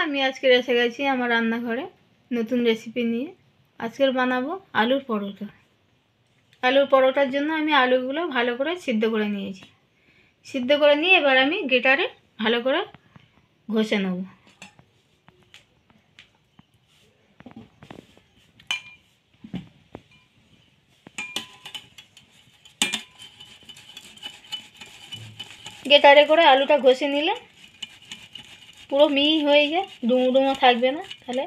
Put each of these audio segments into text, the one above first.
আমি আজকে এসে গেছি আমার রান্নাঘরে নতুন রেসিপি নিয়ে। আজকের বানাবো আলুর পরোটা। আলুর পরোটার জন্য আমি আলুগুলো ভালো করে সিদ্ধ করে নিয়েছি। সিদ্ধ করে নিয়ে এবার আমি গ্রেটারে ভালো করে ঘষে নেব। গ্রেটারে করে আলুটা ঘষে নিলে পুরো মিহি হয়ে যায়, ডুমো ডুমো থাকবে না, তাহলে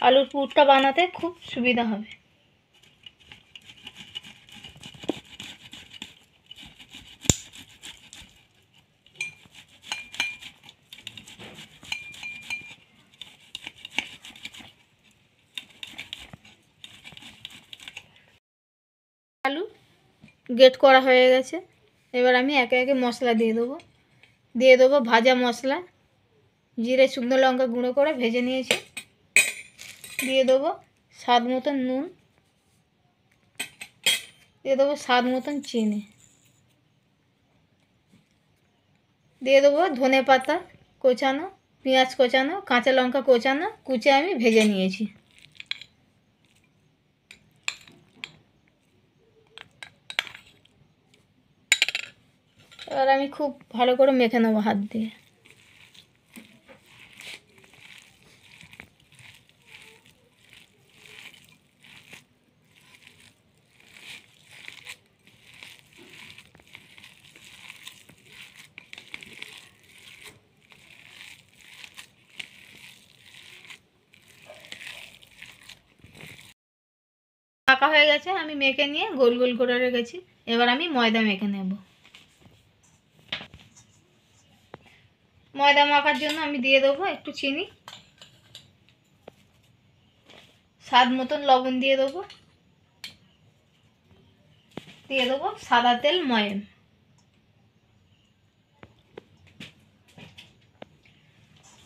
আলুর পুরটা বানাতে খুব সুবিধা হবে। আলু গ্রেট করা হয়ে গেছে। এবার আমি একে একে মশলা দিয়ে দেবো ভাজা মশলা, জিরে শুকনো লঙ্কা গুঁড়ো করে ভেজে নিয়েছি। দিয়ে দেবো স্বাদ মতন নুন, দিয়ে দেবো স্বাদ মতন চিনি, দিয়ে দেবো ধনে পাতা কোচানো, পেঁয়াজ কোচানো, কাঁচা লঙ্কা কোচানো কুচে আমি ভেজে নিয়েছি। এবার আমি খুব ভালো করে মেখে নেবো হাত দিয়ে। মাখা হয়ে গেছে, আমি মেখে নিয়ে গোল গোল করে রেখেছি। এবার আমি ময়দা মেখে নেব। ময়দা মাখার জন্য আমি দিয়ে দেবো একটু চিনি, স্বাদ মতন লবণ দিয়ে দেবো সাদা তেল ময়ান।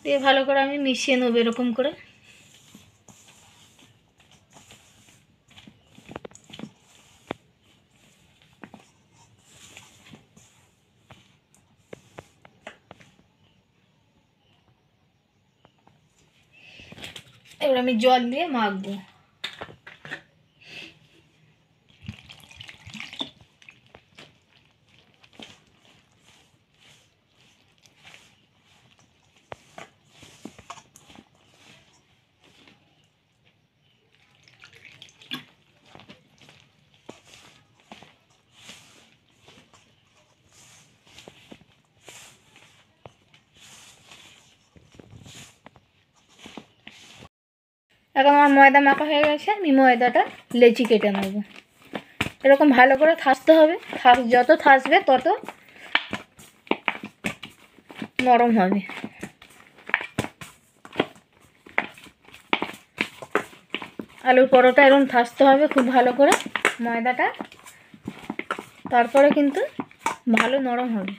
দিয়ে ভালো করে আমি মিশিয়ে নেবো এরকম করে। এবার আমি জল দিয়ে মাখবো। এখন আমার ময়দা মাখা হয়ে গেছে, আমি ময়দাটা লেচি কেটে নেব। এরকম ভালো করে থাসতে হবে, যত থাসবে তত নরম হবে। আলুর পরোটা এরকম থাসতে হবে খুব ভালো করে ময়দাটা, তারপরে কিন্তু ভালো নরম হবে,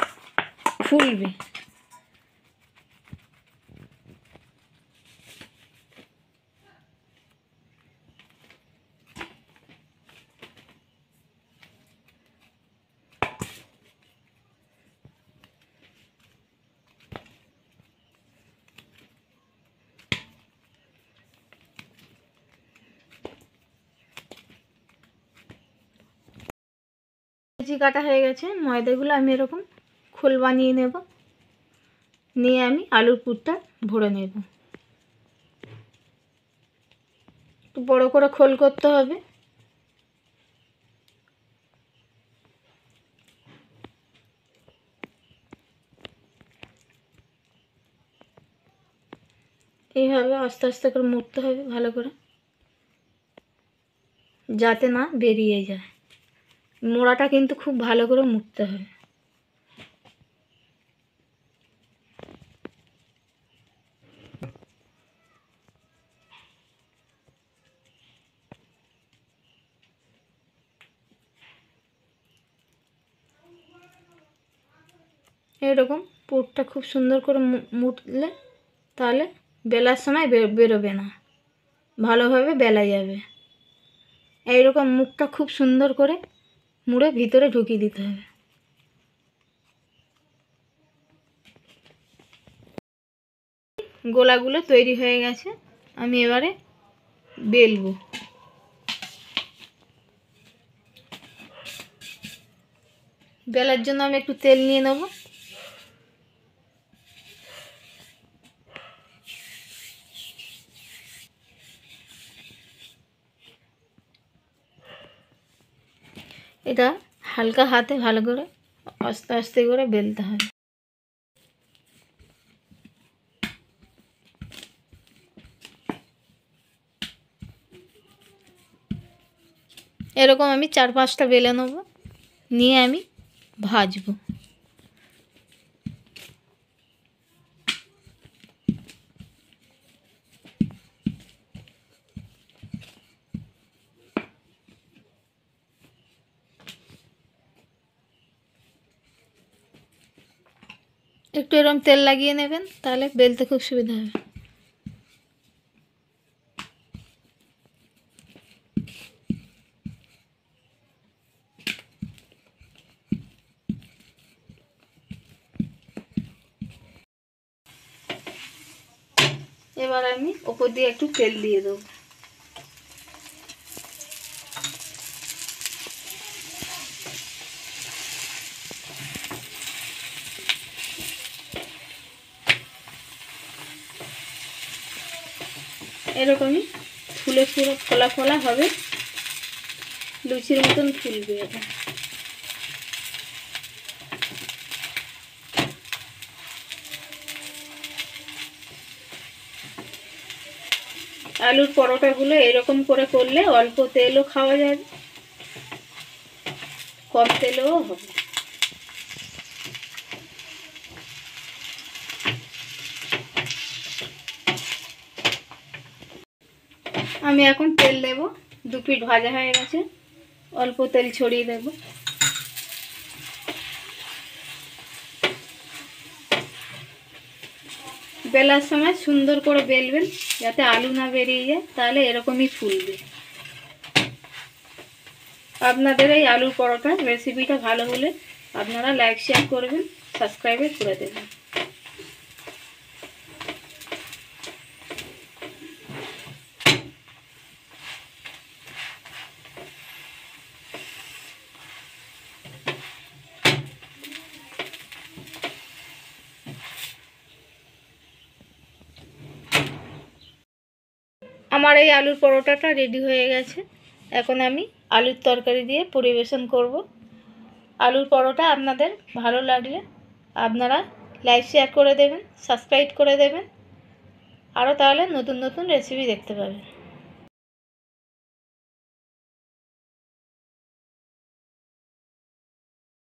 ফুলবে। লেচি কাটা হয়ে গেছে, ময়দাগুলো আমি এরকম খোল বানিয়ে নেব, নিয়ে আমি আলুর পুরটা ভরে নেব। একটু বড় করে খোল করতে হবে। এইভাবে আস্তে আস্তে করে মুড়তে হবে ভালো করে, যাতে না বেরিয়ে যায়। মোড়াটা কিন্তু খুব ভালো করে মুড়তে হবে। এরকম পুরটা খুব সুন্দর করে মুড়লে তাহলে বেলার সময় বেরোবে না, ভালোভাবে বেলা যাবে। এইরকম মুখটা খুব সুন্দর করে মুড়ে ভিতরে ঢুকিয়ে দিতে হবে। গোলাগুলো তৈরি হয়ে গেছে। আমি এবারে বেলবো। বেলার জন্য আমি একটু তেল নিয়ে নেব। এটা হালকা হাতে ভালো করে আস্তে আস্তে করে বেলতে হবে। এরকম আমি 4-5টা বেলে নেব, নিয়ে আমি ভাজবো। একটু এরকম তেল লাগিয়ে নেবেন, তাহলে বেলতে খুব সুবিধা হবে। এবার আমি ওপর দিয়ে একটু তেল দিয়ে দেবো। এরকমই ফুলে পুরো ফোলা ফোলা হবে, লুচির মতন ফুলবে এটা। আলুর পরোটাগুলো এরকম করে করলে অল্প তেলও খাওয়া যাবে, কম তেলেও হবে। আমি এখন তেল দেব। 2 পিঠ ভাজা হয়ে গেছে, অল্প তেল ছড়িয়ে দেব। বেলার সময় সুন্দর করে বেলবেন, যাতে আলু না বেরিয়ে যায়, তাহলে এরকমই ফুলবে। আপনাদের এই আলুর পরোটার রেসিপিটা ভালো হলে আপনারা লাইক শেয়ার করবেন, সাবস্ক্রাইব করে দেবেন। আমার এই আলুর পরোটাটা রেডি হয়ে গেছে। এখন আমি আলুর তরকারি দিয়ে পরিবেশন করব। আলুর পরোটা আপনাদের ভালো লাগলে আপনারা লাইক শেয়ার করে দেবেন, সাবস্ক্রাইব করে দেবেন। আরও তাহলে নতুন নতুন রেসিপি দেখতে পাবেন।